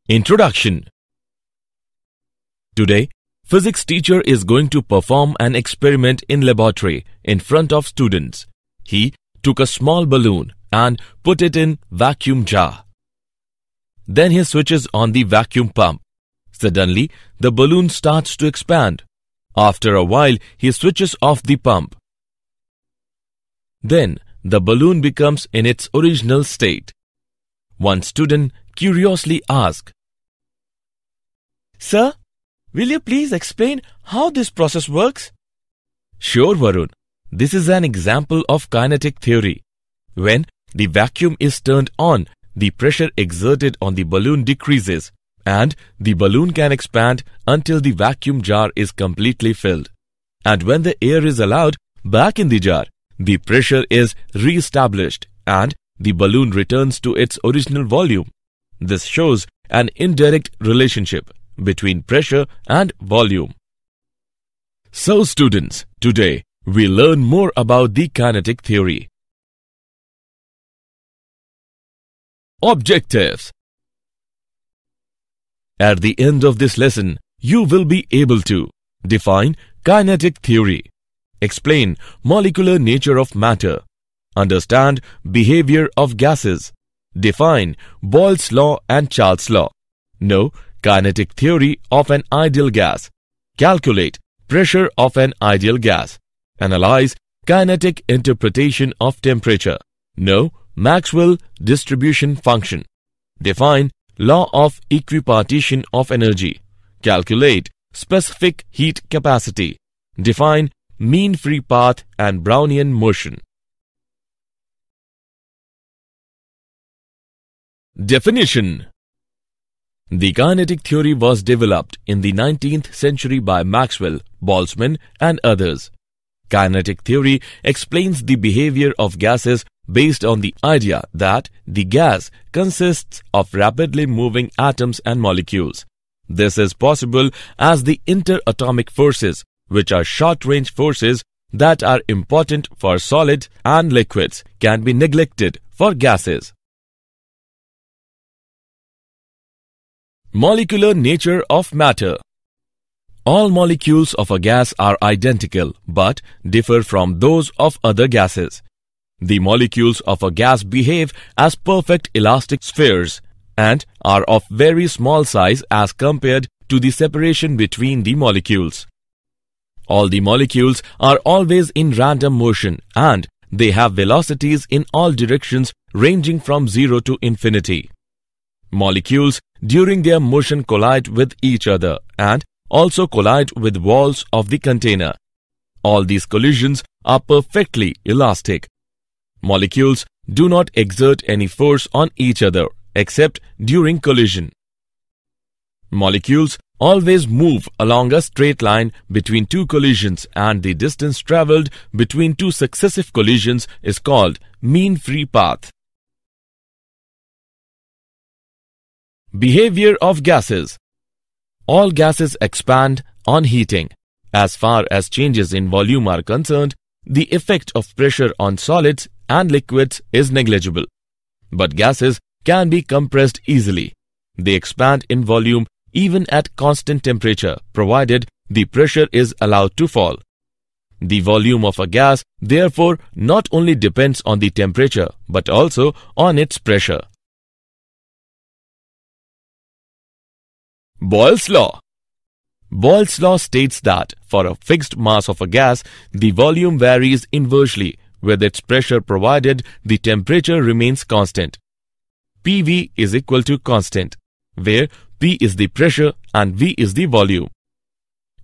Introduction. Today, physics teacher is going to perform an experiment in laboratory in front of students. He took a small balloon and put it in vacuum jar. Then he switches on the vacuum pump. Suddenly, the balloon starts to expand. After a while, he switches off the pump. Then, the balloon becomes in its original state. One student curiously asked, "Sir, will you please explain how this process works?" "Sure, Varun. This is an example of kinetic theory. When the vacuum is turned on, the pressure exerted on the balloon decreases, and the balloon can expand until the vacuum jar is completely filled. And when the air is allowed back in the jar, the pressure is re-established and the balloon returns to its original volume. This shows an indirect relationship between pressure and volume." So students, today we learn more about the kinetic theory. Objectives. At the end of this lesson, you will be able to define kinetic theory, explain molecular nature of matter, understand behavior of gases, define Boyle's law and Charles' law, know kinetic theory of an ideal gas, calculate pressure of an ideal gas, analyze kinetic interpretation of temperature, know Maxwell distribution function, define law of equipartition of energy, calculate specific heat capacity, define mean free path and Brownian motion. Definition. The kinetic theory was developed in the 19th century by Maxwell, Boltzmann and others. Kinetic theory explains the behavior of gases based on the idea that the gas consists of rapidly moving atoms and molecules. This is possible as the interatomic forces, which are short-range forces that are important for solids and liquids, can be neglected for gases. Molecular nature of matter. All molecules of a gas are identical but differ from those of other gases. The molecules of a gas behave as perfect elastic spheres and are of very small size as compared to the separation between the molecules. All the molecules are always in random motion and they have velocities in all directions ranging from 0 to infinity. Molecules during their motion collide with each other and also collide with walls of the container. All these collisions are perfectly elastic. Molecules do not exert any force on each other except during collision. Molecules always move along a straight line between two collisions and the distance travelled between two successive collisions is called mean free path. Behavior of gases. All gases expand on heating. As far as changes in volume are concerned, the effect of pressure on solids and liquids is negligible. But gases can be compressed easily. They expand in volume even at constant temperature, provided the pressure is allowed to fall. The volume of a gas, therefore, not only depends on the temperature, but also on its pressure. Boyle's law. Boyle's law states that for a fixed mass of a gas, the volume varies inversely with its pressure provided the temperature remains constant. PV is equal to constant, where P is the pressure and V is the volume.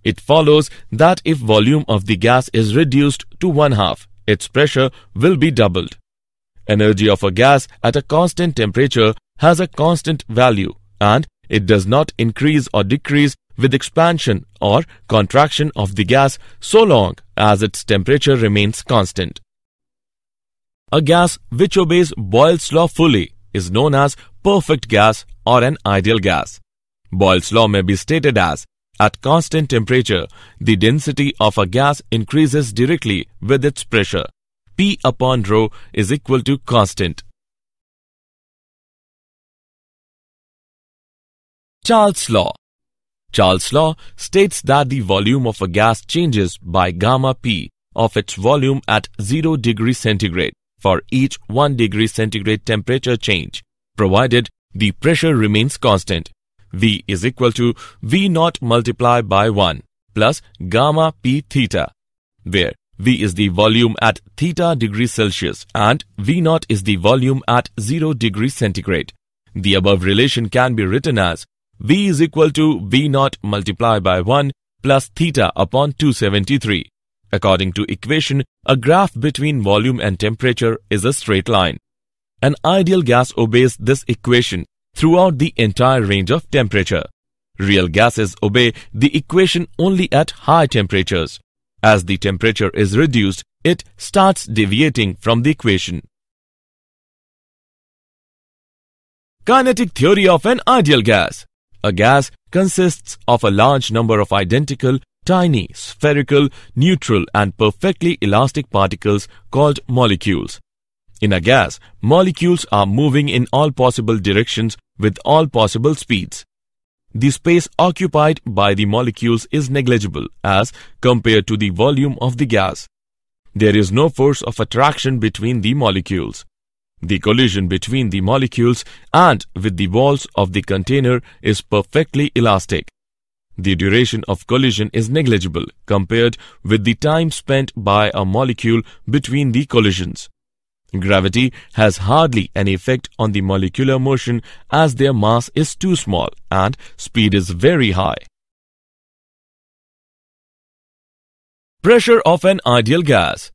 It follows that if volume of the gas is reduced to 1/2, its pressure will be doubled. Energy of a gas at a constant temperature has a constant value and it does not increase or decrease with expansion or contraction of the gas so long as its temperature remains constant. A gas which obeys Boyle's law fully is known as perfect gas or an ideal gas. Boyle's law may be stated as, at constant temperature, the density of a gas increases directly with its pressure. P upon rho is equal to constant. Charles' law. Charles' law states that the volume of a gas changes by gamma P of its volume at 0 degrees centigrade for each 1 degree centigrade temperature change, provided the pressure remains constant. V is equal to V naught multiplied by 1 plus gamma P theta, where V is the volume at theta degrees Celsius and V naught is the volume at 0 degrees centigrade. The above relation can be written as V is equal to V naught multiplied by 1 plus theta upon 273. According to equation, a graph between volume and temperature is a straight line. An ideal gas obeys this equation throughout the entire range of temperature. Real gases obey the equation only at high temperatures. As the temperature is reduced, it starts deviating from the equation. Kinetic theory of an ideal gas. A gas consists of a large number of identical, tiny, spherical, neutral and perfectly elastic particles called molecules. In a gas, molecules are moving in all possible directions with all possible speeds. The space occupied by the molecules is negligible as compared to the volume of the gas. There is no force of attraction between the molecules. The collision between the molecules and with the walls of the container is perfectly elastic. The duration of collision is negligible compared with the time spent by a molecule between the collisions. Gravity has hardly any effect on the molecular motion as their mass is too small and speed is very high. Pressure of an ideal gas.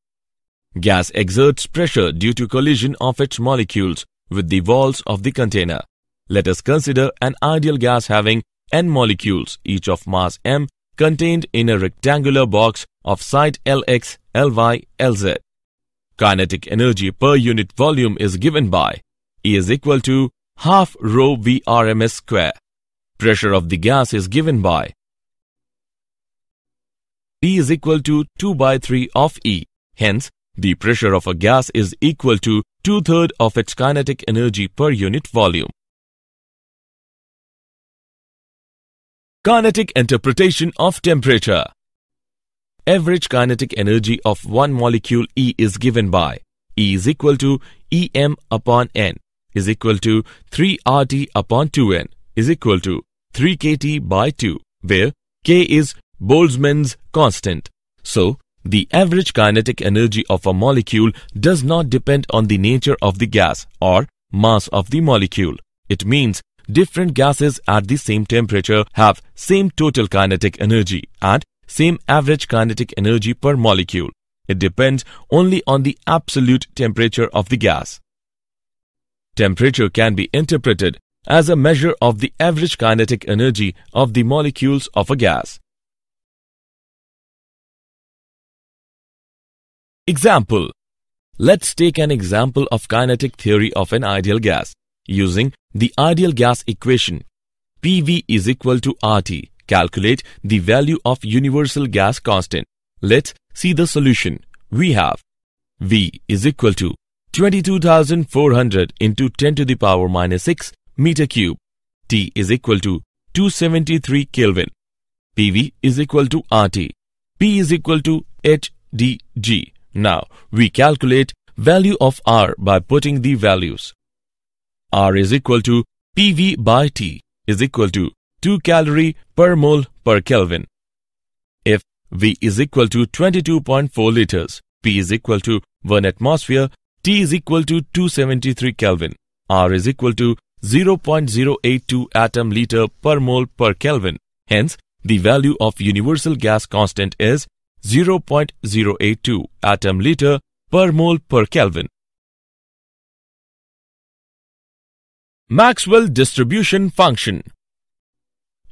Gas exerts pressure due to collision of its molecules with the walls of the container. Let us consider an ideal gas having n molecules, each of mass m, contained in a rectangular box of side Lx, Ly, Lz. Kinetic energy per unit volume is given by E is equal to half rho V RMS square. Pressure of the gas is given by P is equal to 2 by 3 of E. Hence, the pressure of a gas is equal to 2/3 of its kinetic energy per unit volume. Kinetic interpretation of temperature. Average kinetic energy of one molecule E is given by E is equal to Em upon N is equal to 3 RT upon 2N is equal to 3 kT by 2, where K is Boltzmann's constant. So, the average kinetic energy of a molecule does not depend on the nature of the gas or mass of the molecule. It means different gases at the same temperature have same total kinetic energy and same average kinetic energy per molecule. It depends only on the absolute temperature of the gas. Temperature can be interpreted as a measure of the average kinetic energy of the molecules of a gas. Example. Let's take an example of kinetic theory of an ideal gas. Using the ideal gas equation, PV is equal to RT. Calculate the value of universal gas constant. Let's see the solution. We have V is equal to 22,400 into 10 to the power minus 6 meter cube. T is equal to 273 Kelvin. PV is equal to RT. P is equal to HDG. Now, we calculate value of R by putting the values. R is equal to PV by T is equal to 2 calorie per mole per Kelvin. If V is equal to 22.4 liters, P is equal to 1 atmosphere, T is equal to 273 Kelvin, R is equal to 0.082 atom liter per mole per Kelvin. Hence, the value of universal gas constant is 0.082 atom liter per mole per Kelvin. Maxwell distribution function.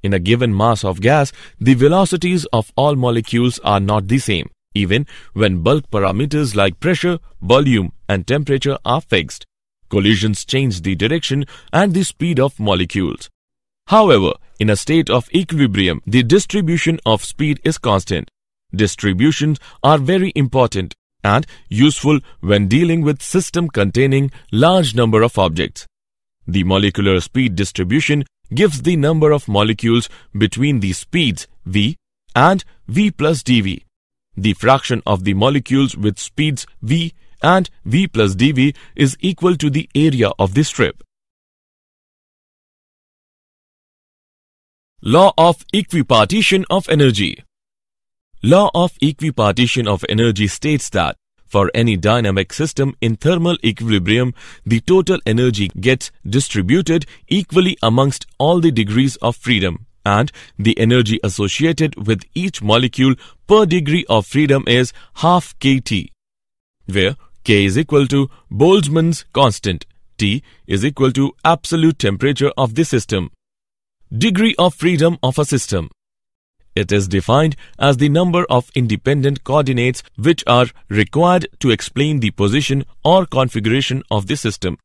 In a given mass of gas, the velocities of all molecules are not the same, even when bulk parameters like pressure, volume, and temperature are fixed. Collisions change the direction and the speed of molecules. However, in a state of equilibrium, the distribution of speed is constant. Distributions are very important and useful when dealing with system containing large number of objects. The molecular speed distribution gives the number of molecules between the speeds v and v plus dv. The fraction of the molecules with speeds v and v plus dv is equal to the area of the strip. Law of equipartition of energy. Law of equipartition of energy states that for any dynamic system in thermal equilibrium, the total energy gets distributed equally amongst all the degrees of freedom, and the energy associated with each molecule per degree of freedom is half kT, where K is equal to Boltzmann's constant, T is equal to absolute temperature of the system. Degree of freedom of a system. It is defined as the number of independent coordinates which are required to explain the position or configuration of the system.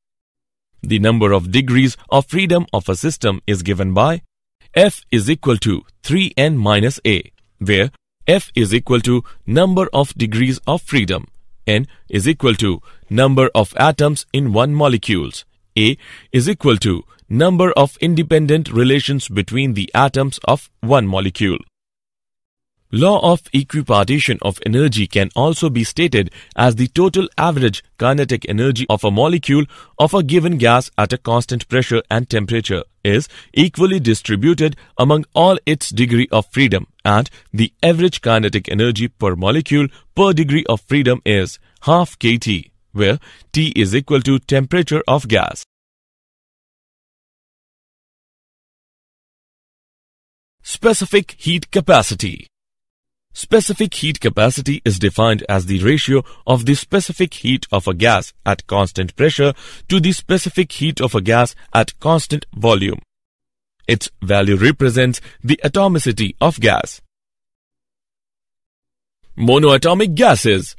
The number of degrees of freedom of a system is given by F is equal to 3n minus A, where F is equal to number of degrees of freedom, N is equal to number of atoms in one molecules, A is equal to number of independent relations between the atoms of one molecule. Law of equipartition of energy can also be stated as the total average kinetic energy of a molecule of a given gas at a constant pressure and temperature is equally distributed among all its degree of freedom, and the average kinetic energy per molecule per degree of freedom is half kT, where T is equal to temperature of gas. Specific heat capacity. Specific heat capacity is defined as the ratio of the specific heat of a gas at constant pressure to the specific heat of a gas at constant volume. Its value represents the atomicity of gas. Monoatomic gases.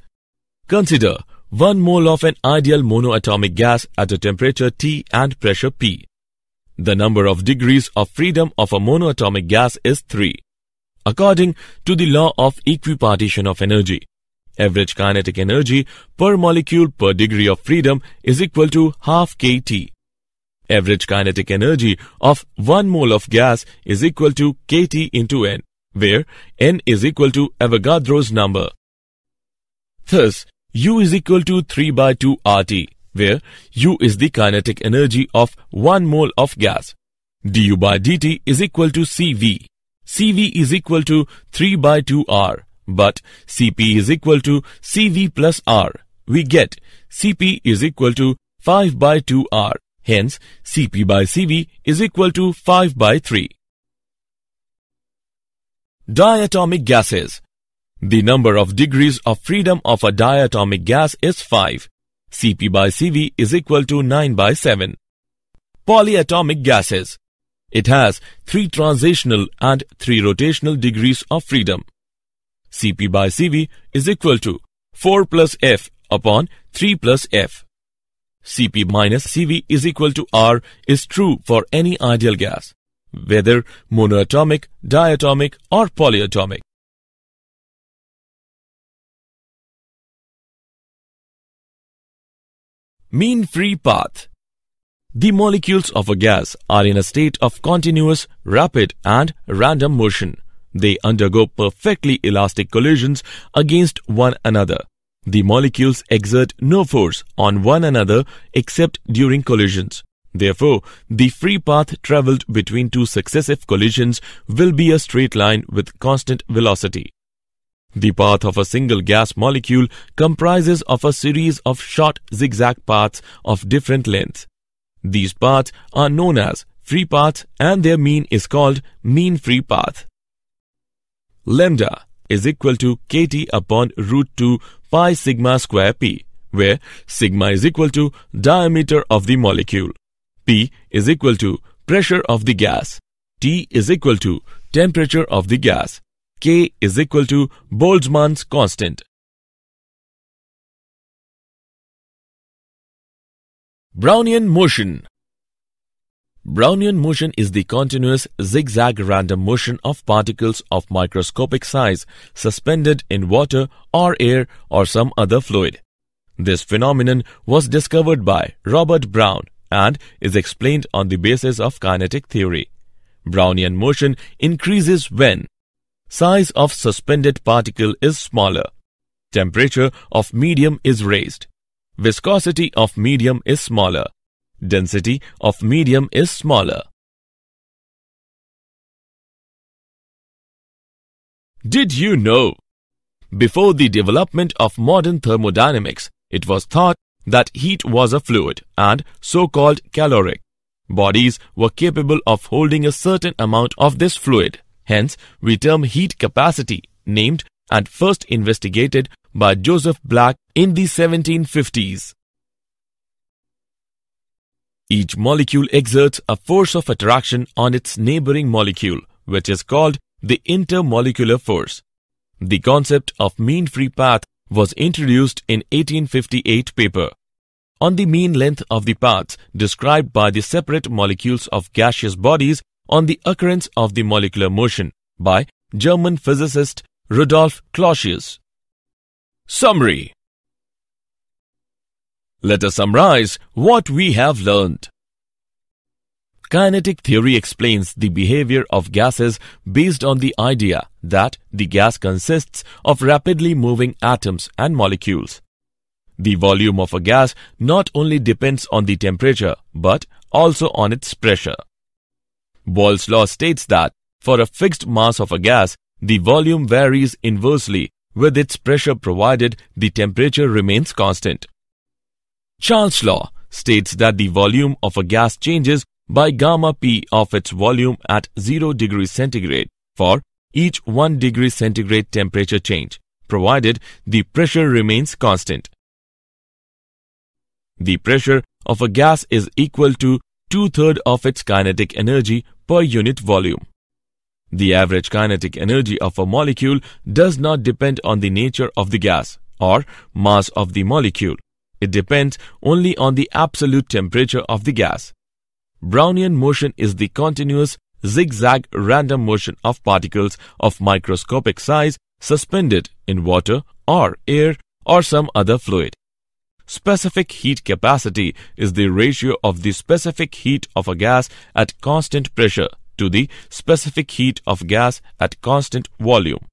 Consider 1 mole of an ideal monoatomic gas at a temperature T and pressure P. The number of degrees of freedom of a monoatomic gas is 3. According to the law of equipartition of energy, average kinetic energy per molecule per degree of freedom is equal to half kT. Average kinetic energy of 1 mole of gas is equal to kT into N, where N is equal to Avogadro's number. Thus, U is equal to 3 by 2 RT, where U is the kinetic energy of 1 mole of gas. Du by dt is equal to Cv. Cv is equal to 3 by 2 R, but Cp is equal to Cv plus R. We get Cp is equal to 5 by 2 R. Hence, Cp by Cv is equal to 5 by 3. Diatomic gases. The number of degrees of freedom of a diatomic gas is 5. Cp by Cv is equal to 9 by 7. Polyatomic gases. It has 3 translational and 3 rotational degrees of freedom. Cp by Cv is equal to 4 plus F upon 3 plus F. Cp minus Cv is equal to R is true for any ideal gas, whether monoatomic, diatomic or polyatomic. Mean free path. The molecules of a gas are in a state of continuous, rapid and random motion. They undergo perfectly elastic collisions against one another. The molecules exert no force on one another except during collisions. Therefore, the free path travelled between two successive collisions will be a straight line with constant velocity. The path of a single gas molecule comprises of a series of short zigzag paths of different lengths. These paths are known as free paths and their mean is called mean free path. Lambda is equal to kT upon root 2 pi sigma square p, where sigma is equal to diameter of the molecule, p is equal to pressure of the gas, T is equal to temperature of the gas, K is equal to Boltzmann's constant. Brownian motion. Brownian motion is the continuous zigzag random motion of particles of microscopic size suspended in water or air or some other fluid. This phenomenon was discovered by Robert Brown and is explained on the basis of kinetic theory. Brownian motion increases when size of suspended particle is smaller, temperature of medium is raised, viscosity of medium is smaller, density of medium is smaller. Did you know? Before the development of modern thermodynamics, it was thought that heat was a fluid and so-called caloric. Bodies were capable of holding a certain amount of this fluid. Hence, we term heat capacity, named and first investigated by Joseph Black in the 1750s. Each molecule exerts a force of attraction on its neighboring molecule, which is called the intermolecular force. The concept of mean free path was introduced in 1858 paper on the mean length of the paths described by the separate molecules of gaseous bodies on the occurrence of the molecular motion by German physicist Rudolf Clausius. Summary. Let us summarize what we have learned. Kinetic theory explains the behavior of gases based on the idea that the gas consists of rapidly moving atoms and molecules. The volume of a gas not only depends on the temperature but also on its pressure. Boyle's law states that for a fixed mass of a gas, the volume varies inversely with its pressure provided the temperature remains constant. Charles' law states that the volume of a gas changes by gamma p of its volume at 0 degrees centigrade for each 1 degree centigrade temperature change, provided the pressure remains constant. The pressure of a gas is equal to 2/3 of its kinetic energy per unit volume. The average kinetic energy of a molecule does not depend on the nature of the gas or mass of the molecule. It depends only on the absolute temperature of the gas. Brownian motion is the continuous zigzag random motion of particles of microscopic size suspended in water or air or some other fluid. Specific heat capacity is the ratio of the specific heat of a gas at constant pressure to the specific heat of gas at constant volume.